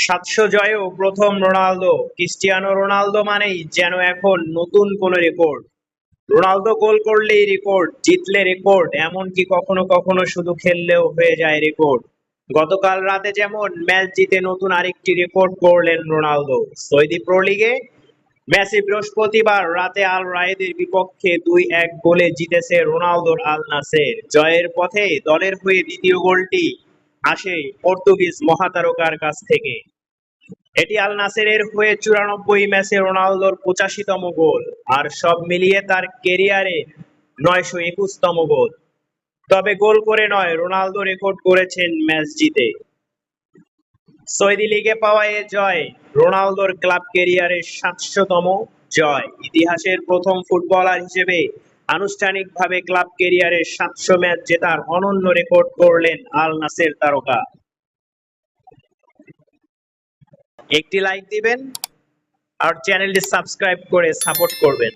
৭০০ জয়েও প্রথম Ronaldo. Cristiano Ronaldo মানেই যেন এখন নতুন কোনো রেকর্ড। রোনালদো গোল করলেই রেকর্ড, জিতলে রেকর্ড, এমনকি কখনো কখনো শুধু খেললেও হয়ে যায় রেকর্ড। গতকাল রাতে যেমন ম্যাচ জিতে নতুন আরেকটি রেকর্ড করলেন রোনালদো। সৌদি প্রো লিগে ম্যাচে বৃহস্পতিবার রাতে আল রায়েদের বিপক্ষে ২-১ গোলে জিতেছে রোনালদোর আল নাসের। জয়ের পথে দলের হয়ে দ্বিতীয় গোলটি আসে পর্তুগিজ মহাতারকার কাছ থেকে। এটি আল নাসেরের হয়ে ৯৪ ম্যাচে রোনালদোর ৮৫তম গোল, আর সব মিলিয়ে তার ক্যারিয়ারে ৯২১তম গোল। তবে গোল করে নয়, রোনালদো রেকর্ড করেছেন ম্যাচ জিতে। সৌদি লিগে পাওয়া এ জয় রোনালদোর ক্লাব ক্যারিয়ারের ৭০০তম জয়। ইতিহাসের প্রথম ফুটবলার হিসেবে আনুষ্ঠানিকভাবে ক্লাব ক্যারিয়ারের ৭০০ ম্যাচ জেতার অনন্য রেকর্ড করলেন আল নাসের তারকা। একটি লাইক দিবেন আর চ্যানেলটি সাবস্ক্রাইব করে সাপোর্ট করবেন।